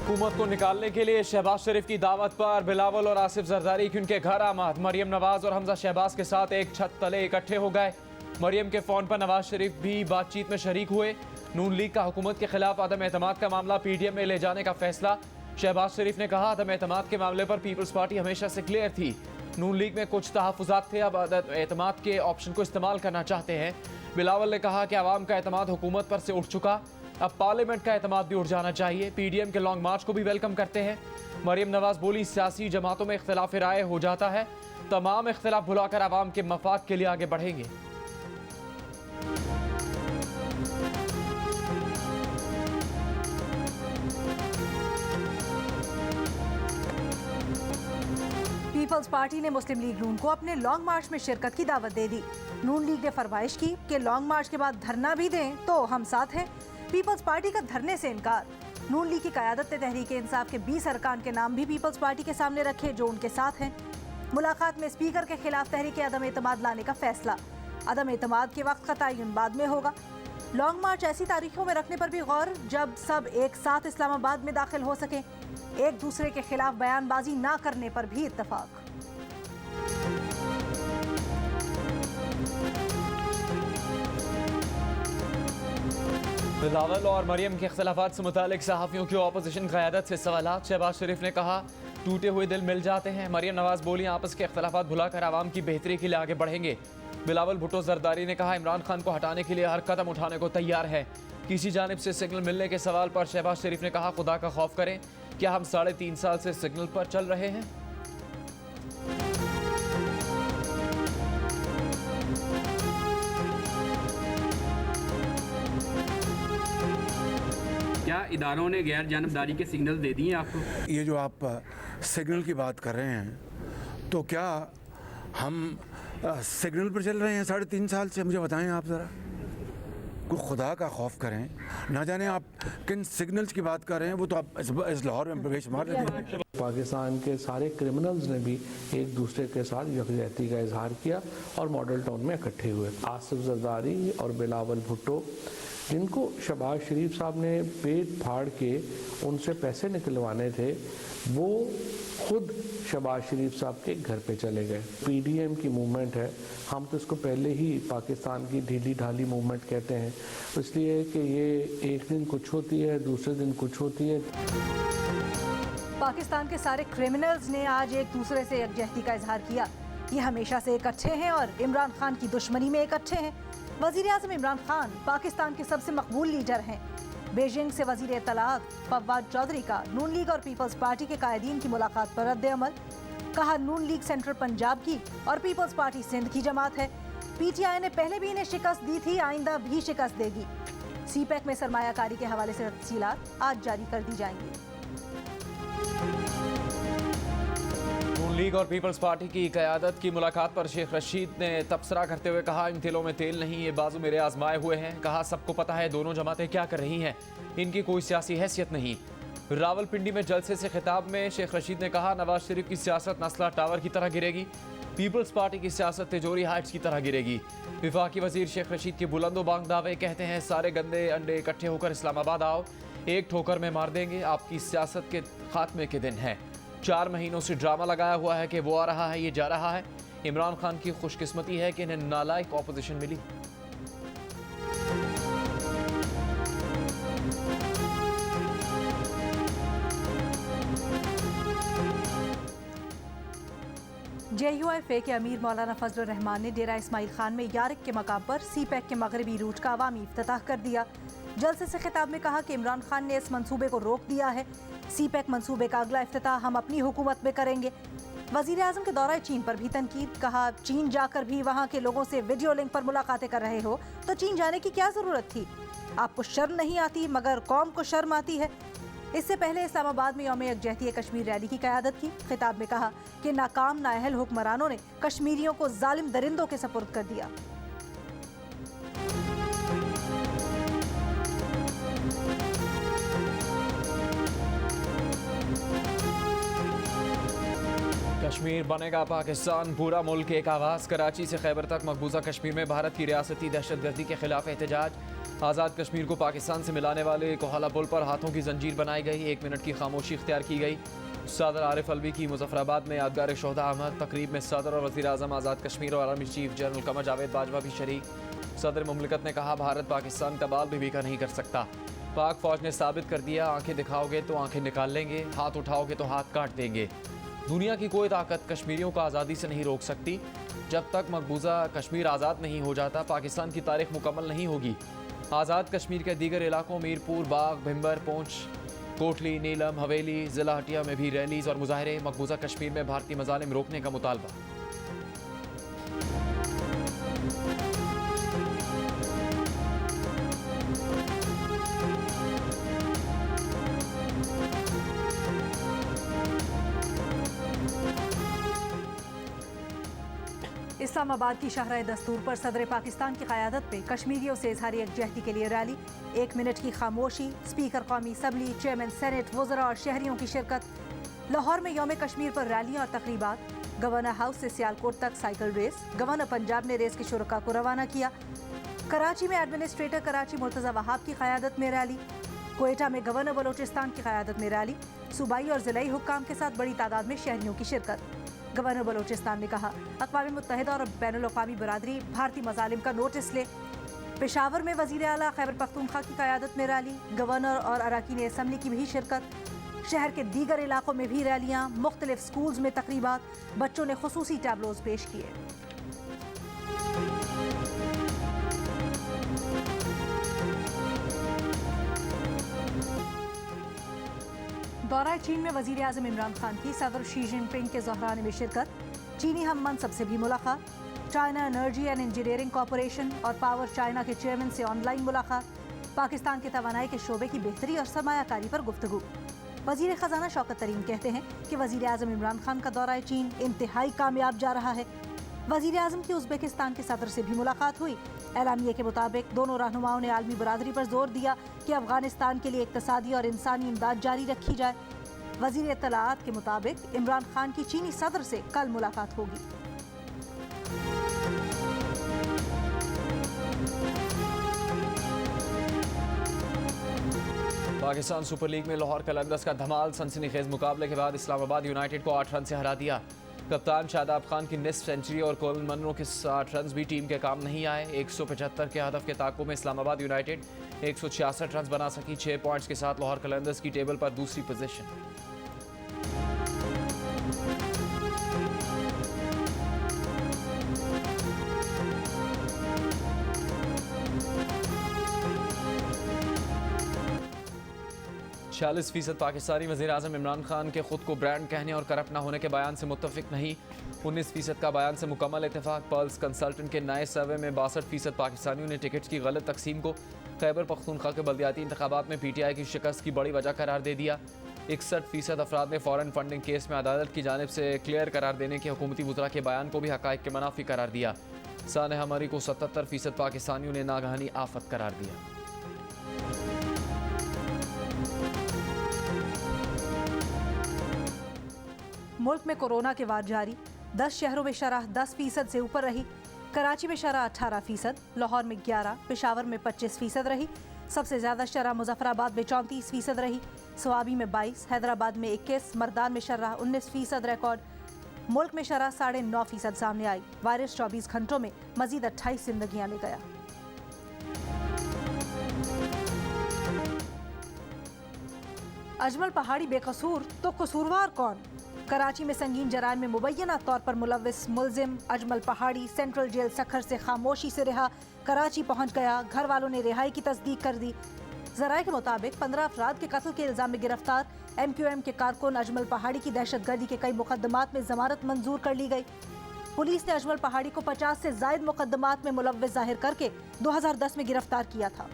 हुकूमत को निकालने के लिए शहबाज शरीफ की दावत पर बिलावल और आसिफ जरदारी की उनके घर आमद। मरियम नवाज और हमजा शहबाज के साथ एक छत तले इकट्ठे हो गए। मरियम के फोन पर नवाज शरीफ भी बातचीत में शरीक हुए। नून लीग का हुकूमत के खिलाफ अदम एतमाद का मामला PDM में ले जाने का फैसला। शहबाज शरीफ ने कहा, अदम एतमाद के मामले पर पीपल्स पार्टी हमेशा से क्लियर थी। नून लीग में कुछ तहफ़्फ़ुज़ात थे, अब अदम एतमाद के ऑप्शन को इस्तेमाल करना चाहते हैं। बिलावल ने कहा कि अवाम का एतमाद हुकूमत पर से उठ चुका, अब पार्लियामेंट का एतमाद भी उठ जाना चाहिए। PDM के लॉन्ग मार्च को भी वेलकम करते हैं। मरियम नवाज बोली, सियासी जमातों में इख्तिलाफ राय हो जाता है, तमाम इख्तिलाफ भुलाकर अवाम के मफाद के लिए आगे बढ़ेंगे। पीपल्स पार्टी ने मुस्लिम लीग नून को अपने लॉन्ग मार्च में शिरकत की दावत दे दी। नून लीग ने फरमाइश की कि लॉन्ग मार्च के बाद धरना भी दें तो हम साथ हैं। पीपल्स पार्टी का धरने से इनकार। नून लीग की क़यादत ने तहरीक इंसाफ के 20 अरकान के नाम भी पीपल्स पार्टी के सामने रखे जो उनके साथ हैं। मुलाकात में स्पीकर के खिलाफ तहरीक अदम एतमाद लाने का फैसला। अदम एतमाद के वक्त का तयन बाद में होगा। लॉन्ग मार्च ऐसी तारीखों में रखने पर भी गौर जब सब एक साथ इस्लामाबाद में दाखिल हो सकें। एक दूसरे के खिलाफ बयानबाजी ना करने पर भी इत्तफाक। बिलावल और मरियम के इख्तिलाफात से मुतालिक सहाफ़ियों की अपोजिशन क़यादत से सवालात। शहबाज शरीफ ने कहा, टूटे हुए दिल मिल जाते हैं। मरियम नवाज बोली, आपस के इख्तिलाफात भुलाकर आवाम की बेहतरी के लिए आगे बढ़ेंगे। बिलावल भुट्टो जरदारी ने कहा, इमरान खान को हटाने के लिए हर कदम उठाने को तैयार है। किसी जानिब से सिग्नल मिलने के सवाल पर शहबाज शरीफ ने कहा, खुदा का खौफ करें, क्या हम 3.5 साल से सिग्नल पर चल रहे हैं? क्या इदारों ने गैर जानबदारी के सिग्नल दे दिए आपको? ये जो आप सिग्नल की बात कर रहे हैं, तो क्या हम सिग्नल पर चल रहे हैं 3.5 साल से? मुझे बताएं आप ज़रा। कोई खुदा का खौफ करें, ना जाने आप किन सिग्नल्स की बात कर रहे हैं। वो तो आप इस लाहौर में प्रवेश मार लेते। पाकिस्तान के सारे क्रिमिनल्स ने भी एक दूसरे के साथ यकजहती का इजहार किया और मॉडल टाउन में इकट्ठे हुए। आसिफ जरदारी और बिलावल भुट्टो, जिनको शहबाज शरीफ साहब ने पेट फाड़ के उनसे पैसे निकलवाने थे, वो खुद शहबाज शरीफ साहब के घर पे चले गए। PDM की मूवमेंट है, हम तो इसको पहले ही पाकिस्तान की ढीली ढाली मूवमेंट कहते हैं, इसलिए कि ये एक दिन कुछ होती है, दूसरे दिन कुछ होती है। पाकिस्तान के सारे क्रिमिनल्स ने आज एक दूसरे से यकजहती का इजहार किया। ये हमेशा से इकट्ठे हैं और इमरान खान की दुश्मनी में इकट्ठे हैं। वज़ीर आज़म इमरान खान पाकिस्तान के सबसे मकबूल लीडर हैं। बीजिंग से वज़ीर इत्तलात फवाद चौधरी का नून लीग और पीपल्स पार्टी के कायदीन की मुलाकात पर रद्द अमल। कहा, नून लीग सेंट्रल पंजाब की और पीपल्स पार्टी सिंध की जमात है। PTI ने पहले भी इन्हें शिकस्त दी थी, आइंदा भी शिकस्त देगी। CPEC में सरमायाकारी के हवाले से तफसीलात आज जारी कर दी जाएंगी। नून लीग और पीपल्स पार्टी की क़यादत की मुलाकात पर शेख रशीद ने तबसरा करते हुए कहा, इन तिलों में तेल नहीं, ये बाजू मेरे आजमाए हुए हैं। कहा, सबको पता है दोनों जमातें क्या कर रही हैं, इनकी कोई सियासी हैसियत नहीं। रावलपिंडी में जलसे से खिताब में शेख रशीद ने कहा, नवाज शरीफ की सियासत नस्ला टावर की तरह गिरेगी, पीपल्स पार्टी की सियासत तिजोरी हाइट्स की तरह गिरेगी। विफाकी वजीर शेख रशीद के बुलंदो बांग दावे कहते हैं, सारे गंदे अंडे इकट्ठे होकर इस्लामाबाद आओ, एक ठोकर में मार देंगे, आपकी सियासत के खात्मे के दिन है। 4 महीनों से ड्रामा लगाया हुआ है कि वो आ रहा है, ये जा रहा है। इमरान खान की खुशकिस्मती है कि इन्हें नालायक ऑपोजिशन मिली। JUIF के अमीर मौलाना फजल रहमान ने डेरा इस्माइल खान में यारिक के मकाम पर CPEC के मगरबी रूट का अवामी इफ्तिताह कर दिया। जलसे से खिताब में कहा कि इमरान खान ने इस मंसूबे को रोक दिया है। CPEC मंसूबे का अगला इफ्तिताह हम अपनी हुकूमत में करेंगे। वज़ीर आज़म के दौरे चीन पर भी तनकीद। कहा, चीन जाकर भी वहाँ के लोगों से वीडियो लिंक पर मुलाकातें कर रहे हो तो चीन जाने की क्या ज़रूरत थी? आपको शर्म नहीं आती मगर कौम को शर्म आती है। इससे पहले इस्लामाबाद में यौम यकजहती कश्मीर रैली की क़यादत की। खिताब में कहा कि नाकाम नाअहल हुक्मरानों ने कश्मीरियों को जालिम दरिंदों के सपुर्द कर दिया। कश्मीर बनेगा पाकिस्तान, पूरा मुल्क एक आवाज़। कराची से खैबर तक मकबूजा कश्मीर में भारत की रियासती दहशतगर्दी के खिलाफ एहतजाज। आज़ाद कश्मीर को पाकिस्तान से मिलाने वाले कोहाला पुल पर हाथों की जंजीर बनाई गई। 1 मिनट की खामोशी इख्तियार की गई। सदर आरिफ अलवी की मुजफ्फराबाद में यादगार शोहदा अहमद तकरीब में सदर और वज़ीर आज़म आज़ाद कश्मीर और army chief general Qamar Javed Bajwa भी शरीक। सदर मुमलिकत ने कहा, भारत पाकिस्तान का बाल भी बीका नहीं कर सकता। पाक फौज ने साबित कर दिया, आंखें दिखाओगे तो आंखें निकाल लेंगे, हाथ उठाओगे तो हाथ काट देंगे। दुनिया की कोई ताकत कश्मीरियों को आज़ादी से नहीं रोक सकती। जब तक मकबूजा कश्मीर आज़ाद नहीं हो जाता, पाकिस्तान की तारीख मुकम्मल नहीं होगी। आज़ाद कश्मीर के दीगर इलाकों मीरपुर, बाग, भिम्बर, पूंछ, कोटली, नीलम, हवेली, ज़िला हटिया में भी रैलीज और मुजाहरे। मकबूजा कश्मीर में भारतीय मज़ालिम रोकने का मुतालबा। इस्लामाबाद की शाहराह दस्तूर पर सदर पाकिस्तान की क़यादत में कश्मीरियों से इजहार यकजहती के लिए रैली। 1 मिनट की खामोशी, स्पीकर कौमी असम्बली, चेयरमैन सेनेट, वज़रा और शहरियों की शिरकत। लाहौर में यौम कश्मीर पर रैलियाँ और तकरीबात। गवर्नर हाउस से सियालकोट तक साइकिल रेस। गवर्नर पंजाब ने रेस के शुरका को रवाना किया। कराची में एडमिनिस्ट्रेटर कराची मुर्तज़ा वहाब की क़यादत में रैली। कोयटा में गवर्नर बलोचिस्तान की क़यादत में रैली। सूबाई और ज़िलाई हुक्काम के साथ बड़ी तादाद में शहरियों की शिरकत। गवर्नर बलोचिस्तान ने कहा, अक़वाम मुत्तहिदा और बैनुल-अक़वामी बरादरी भारतीय मज़ालिम का नोटिस ले। पेशावर में वज़ीर आला खैबर पख्तूनख्वा की क़यादत में रैली। गवर्नर और अरकान असम्बली की भी शिरकत। शहर के दीगर इलाकों में भी रैलियाँ। मुख्तलिफ स्कूल्स में तकरीबात। बच्चों ने खुसूसी टैबलोज पेश किए। दौरा चीन में वज़ीर आज़म इमरान खान की सदर शी जिनपिंग के ज़हराने में शिरकत। चीनी हम मनसब से भी मुलाकात। China energy and engineering corporation और पावर चाइना के चेयरमैन से ऑनलाइन मुलाकात। पाकिस्तान के तवानाई के शोबे की बेहतरी और सरमायाकारी पर गुफ्तगू। वज़ीर ख़जाना शौकत तरीन कहते हैं कि वज़ीर आज़म इमरान खान का दौरा चीन इंतहाई कामयाब जा रहा है। वज़ीर आज़म की उज़्बेकिस्तान के सदर से भी मुलाकात हुई। एलानिये के मुताबिक दोनों रहनुमाओं ने आलमी बरादरी पर जोर दिया कि अफगानिस्तान के लिए इक़्तिसादी और इंसानी इमदाद जारी रखी जाए। वज़ीर इत्तलाआत के मुताबिक इमरान खान की चीनी सदर से कल मुलाकात होगी। पाकिस्तान सुपर लीग में लाहौर कलंदर्स का धमाल। सनसनीखेज मुकाबले के बाद इस्लामाबाद यूनाइटेड को 8 रन से हरा दिया। कप्तान शादाब खान की निस्फ सेंचुरी और कोलन मनरो के 60 रन भी टीम के काम नहीं आए। 175 के हदफ के ताक़ुब में इस्लामाबाद यूनाइटेड 166 रन बना सकी। 6 पॉइंट्स के साथ लाहौर कलंदर्स की टेबल पर दूसरी पोजीशन। छियालीस % पाकिस्तानी वज़ीर आज़म इमरान खान के खुद को ब्रांड कहने और करप्ट न होने के बयान से मुत्तफिक नहीं। 19% का बयान से मुकम्मल इत्तेफाक। पर्ल्स कंसल्टेंट के नए सर्वे में 62% पाकिस्तानियों ने टिकट्स की गलत तकसीम को खैबर पख्तूनख्वा के बल्दियाती इंतखाबात में PTI की शिकस्त की बड़ी वजह करार दे दिया। 61% अफराद ने फॉरेन फंडिंग केस में अदालत की जानिब से क्लियर करार देने के हुकूमती वज़रा के बयान को भी हक़ाइक़ के मुनाफी करार दिया। सानह मरी को 77% पाकिस्तानियों ने नागहानी आफत करार दिया। मुल्क में कोरोना के वार जारी। 10 शहरों में शरह 10% से ऊपर रही। कराची में शरह 18%, लाहौर में 11%, पेशावर में 25% रही। सबसे ज़्यादा शरह मुजफ्फराबाद में 34% रही। स्वाबी में 22%, हैदराबाद में 21%, मर्दान में शरह 19% रिकॉर्ड। मुल्क में शरह 9.5% सामने आई। वायरस 24 घंटों में मजीद 28 जिंदगियां ले गया। अजमल पहाड़ी बेकसूर तो कसूरवार कौन? कराची में संगीन जराइम में मुबैना तौर पर मुलव्विस मुलजिम अजमल पहाड़ी सेंट्रल जेल सखर से खामोशी से रिहा कराची पहुंच गया। घर वालों ने रिहाई की तस्दीक कर दी। जराये के मुताबिक 15 अफराद के कत्ल के इल्जाम में गिरफ्तार। MQM के कारकुन अजमल पहाड़ी की दहशतगर्दी के कई मुकदमात में जमानत मंजूर कर ली गई। पुलिस ने अजमल पहाड़ी को 50 से जायद मुकदमात में मुलव्विस जाहिर करके 2010 में गिरफ्तार किया था।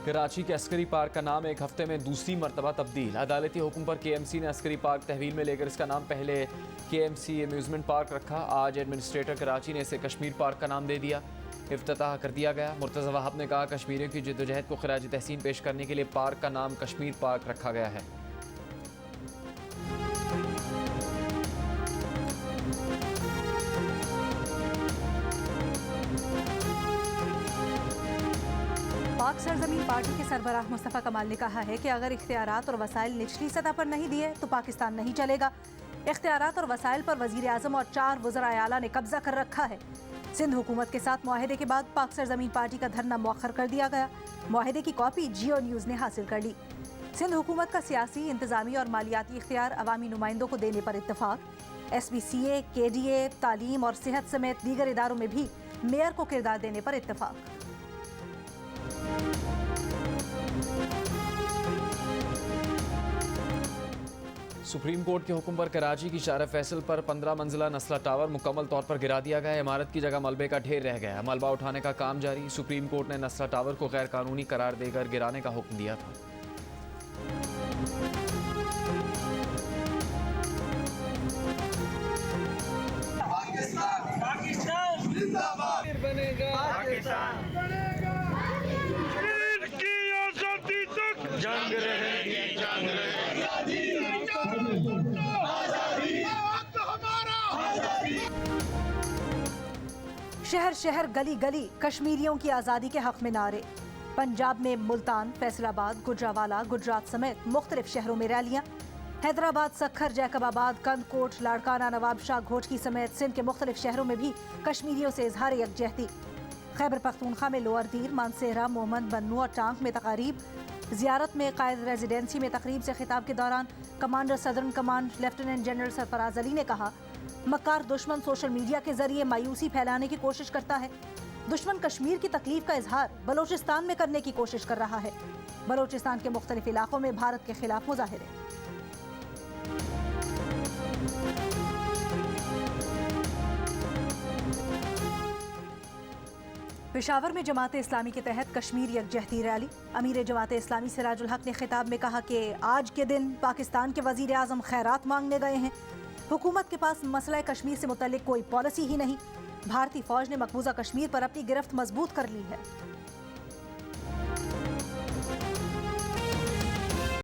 कराची के अस्करी पार्क का नाम एक हफ्ते में दूसरी मरतबा तब्दील। अदालती हुक्म पर KMC ने अस्करी पार्क तहवील में लेकर इसका नाम पहले KMC अम्यूज़मेंट पार्क रखा। आज एडमिनिस्ट्रेटर कराची ने इसे कश्मीर पार्क का नाम दे दिया। इफ्तिताह कर दिया गया। मुर्तज़ा वहाब ने कहा, कश्मीरियों की जद्दोजहद को खिराज तहसीन पेश करने के लिए पार्क का नाम कश्मीर पार्क रखा गया है। पाक सरजमीन पार्टी के सरबराह मुस्तफ़ा कमाल ने कहा है कि अगर इख्तियारात और वसाइल निचली सतह पर नहीं दिए तो पाकिस्तान नहीं चलेगा। इख्तियारात और वसाइल पर वज़ीर आज़म और 4 वज़राए आला ने कब्जा कर रखा है। सिंध हुकूमत के साथ मुआहदे के बाद पाक सरजमीन पार्टी का धरना मौखर कर दिया गया। मुआहदे की कॉपी जियो न्यूज़ ने हासिल कर ली। सिंध हुकूमत का सियासी, इंतजामी और मालियाती इख्तियार अवामी नुमाइंदों को देने पर इत्तफाक। SBCA, KDA, तालीम और सेहत समेत दीगर इदारों में भी मेयर को किरदार देने पर इत्तफाक। सुप्रीम कोर्ट के हुक्म पर कराची की शार फैसल पर 15 मंजिला नस्ला टावर मुकम्मल तौर पर गिरा दिया गया। इमारत की जगह मलबे का ढेर रह गया। मलबा उठाने का काम जारी। सुप्रीम कोर्ट ने नस्ला टावर को गैर कानूनी करार देकर गिराने का हुक्म दिया था। शहर शहर गली गली कश्मीरियों की आज़ादी के हक में नारे। पंजाब में मुल्तान, फैसलाबाद, गुजरावाला, गुजरात समेत मुख्तलिफ शहरों में रैलियां। हैदराबाद, सखर, जैकबाबाद, कंदकोट, लाड़काना, नवाबशाह, घोटकी समेत सिंध के मुख्तलिफ शहरों में भी कश्मीरियों से इजहार यकजहती। खैबर पख्तूनख्वा में लोअर दीर, मानसेरा, मोहम्मद बन्नू और टांक में तकारीब। ज़ियारत में कायद रेजिडेंसी में तकरीब से खिताब के दौरान commander southern command lieutenant general Sarfaraz Ali ने कहा, मक्कार दुश्मन सोशल मीडिया के जरिए मायूसी फैलाने की कोशिश करता है। दुश्मन कश्मीर की तकलीफ का इजहार बलोचिस्तान में करने की कोशिश कर रहा है। बलोचिस्तान के मुख्तलिफ इलाकों में भारत के खिलाफ मुजाहिरे। पेशावर में जमात इस्लामी के तहत कश्मीर यकजहती रैली। अमीर जमात इस्लामी सिराजुल हक ने खिताब में कहा कि आज के दिन पाकिस्तान के वजीर आज़म खैरात मांगने गए हैं। हुकूमत के पास मसला कश्मीर से मुतल्लिक कोई पॉलिसी ही नहीं। भारतीय फौज ने मकबूजा कश्मीर पर अपनी गिरफ्त मजबूत कर ली है।